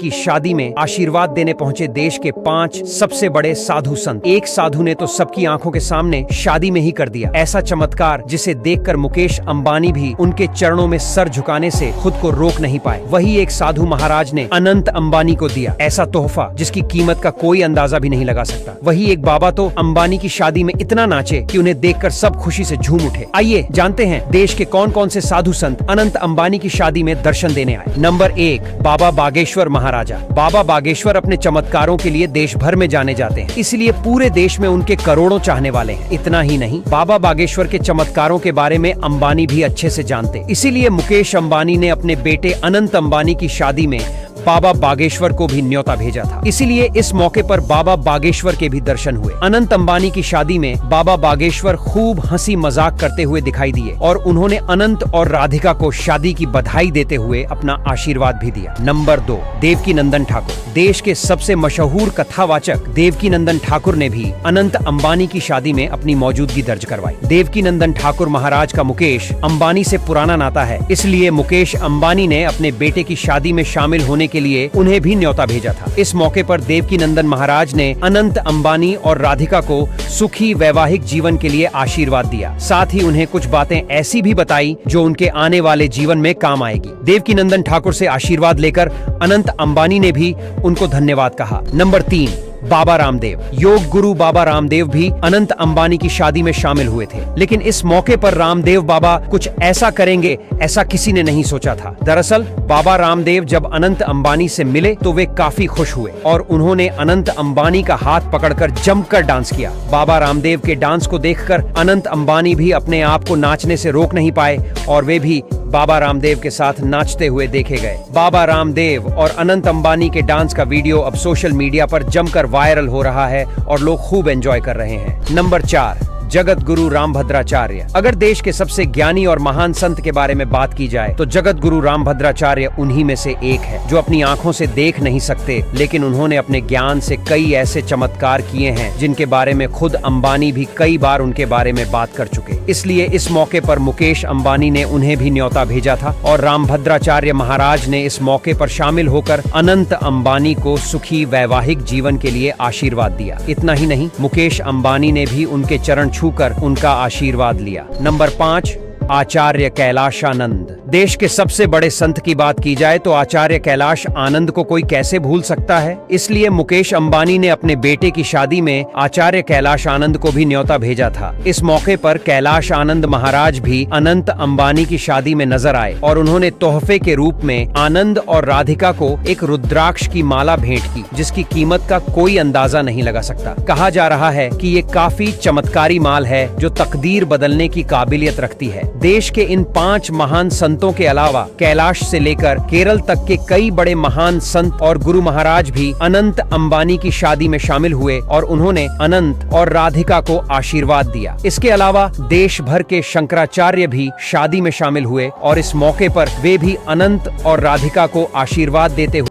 की शादी में आशीर्वाद देने पहुंचे देश के 5 सबसे बड़े साधु संत। एक साधु ने तो सबकी आंखों के सामने शादी में ही कर दिया ऐसा चमत्कार जिसे देखकर मुकेश अंबानी भी उनके चरणों में सर झुकाने से खुद को रोक नहीं पाए। वही एक साधु महाराज ने अनंत अंबानी को दिया ऐसा तोहफा जिसकी कीमत का कोई अंदाजा भी नहीं लगा सकता। वही एक बाबा तो अंबानी की शादी में इतना नाचे कि उन्हें देखकर सब खुशी से झूम उठे। आइए जानते हैं देश के कौन कौन से साधु संत अनंत अंबानी की शादी में दर्शन देने आए। नंबर 1, बाबा बागेश्वर महाराजा। बाबा बागेश्वर अपने चमत्कारों के लिए देश भर में जाने जाते हैं, इसलिए पूरे देश में उनके करोड़ों चाहने वाले हैं। इतना ही नहीं, बाबा बागेश्वर के चमत्कारों के बारे में अंबानी भी अच्छे से जानते, इसीलिए मुकेश अंबानी ने अपने बेटे अनंत अंबानी की शादी में बाबा बागेश्वर को भी न्योता भेजा था। इसीलिए इस मौके पर बाबा बागेश्वर के भी दर्शन हुए। अनंत अंबानी की शादी में बाबा बागेश्वर खूब हंसी मजाक करते हुए दिखाई दिए और उन्होंने अनंत और राधिका को शादी की बधाई देते हुए अपना आशीर्वाद भी दिया। नंबर 2, देवकीनंदन ठाकुर। देश के सबसे मशहूर कथावाचक देवकीनंदन ठाकुर ने भी अनंत अंबानी की शादी में अपनी मौजूदगी दर्ज करवाई। देवकीनंदन ठाकुर महाराज का मुकेश अंबानी से पुराना नाता है, इसलिए मुकेश अंबानी ने अपने बेटे की शादी में शामिल होने के लिए उन्हें भी न्योता भेजा था। इस मौके पर देवकीनंदन महाराज ने अनंत अंबानी और राधिका को सुखी वैवाहिक जीवन के लिए आशीर्वाद दिया। साथ ही उन्हें कुछ बातें ऐसी भी बताई जो उनके आने वाले जीवन में काम आएगी। देवकीनंदन ठाकुर से आशीर्वाद लेकर अनंत अंबानी ने भी उनको धन्यवाद कहा। नंबर 3, बाबा रामदेव। योग गुरु बाबा रामदेव भी अनंत अंबानी की शादी में शामिल हुए थे, लेकिन इस मौके पर रामदेव बाबा कुछ ऐसा करेंगे ऐसा किसी ने नहीं सोचा था। दरअसल बाबा रामदेव जब अनंत अंबानी से मिले तो वे काफी खुश हुए और उन्होंने अनंत अंबानी का हाथ पकड़कर जमकर डांस किया। बाबा रामदेव के डांस को देखकर अनंत अंबानी भी अपने आप को नाचने से रोक नहीं पाए और वे भी बाबा रामदेव के साथ नाचते हुए देखे गए। बाबा रामदेव और अनंत अंबानी के डांस का वीडियो अब सोशल मीडिया पर जमकर वायरल हो रहा है और लोग खूब एंजॉय कर रहे हैं। नंबर 4, जगत गुरु रामभद्राचार्य। अगर देश के सबसे ज्ञानी और महान संत के बारे में बात की जाए तो जगत गुरु रामभद्राचार्य उन्हीं में से एक है, जो अपनी आंखों से देख नहीं सकते, लेकिन उन्होंने अपने ज्ञान से कई ऐसे चमत्कार किए हैं जिनके बारे में खुद अंबानी भी कई बार उनके बारे में बात कर चुके। इसलिए इस मौके पर मुकेश अंबानी ने उन्हें भी न्योता भेजा था और रामभद्राचार्य महाराज ने इस मौके पर शामिल होकर अनंत अंबानी को सुखी वैवाहिक जीवन के लिए आशीर्वाद दिया। इतना ही नहीं, मुकेश अंबानी ने भी उनके चरण छूकर उनका आशीर्वाद लिया। नंबर 5, आचार्य कैलाशानंद। देश के सबसे बड़े संत की बात की जाए तो आचार्य कैलाश आनंद को कोई कैसे भूल सकता है। इसलिए मुकेश अंबानी ने अपने बेटे की शादी में आचार्य कैलाश आनंद को भी न्योता भेजा था। इस मौके पर कैलाश आनंद महाराज भी अनंत अंबानी की शादी में नजर आए और उन्होंने तोहफे के रूप में आनंद और राधिका को एक रुद्राक्ष की माला भेंट की, जिसकी कीमत का कोई अंदाजा नहीं लगा सकता। कहा जा रहा है कि ये काफी चमत्कारी माल है जो तकदीर बदलने की काबिलियत रखती है। देश के इन 5 महान संतों के अलावा कैलाश से लेकर केरल तक के कई बड़े महान संत और गुरु महाराज भी अनंत अंबानी की शादी में शामिल हुए और उन्होंने अनंत और राधिका को आशीर्वाद दिया। इसके अलावा देश भर के शंकराचार्य भी शादी में शामिल हुए और इस मौके पर वे भी अनंत और राधिका को आशीर्वाद देते हुए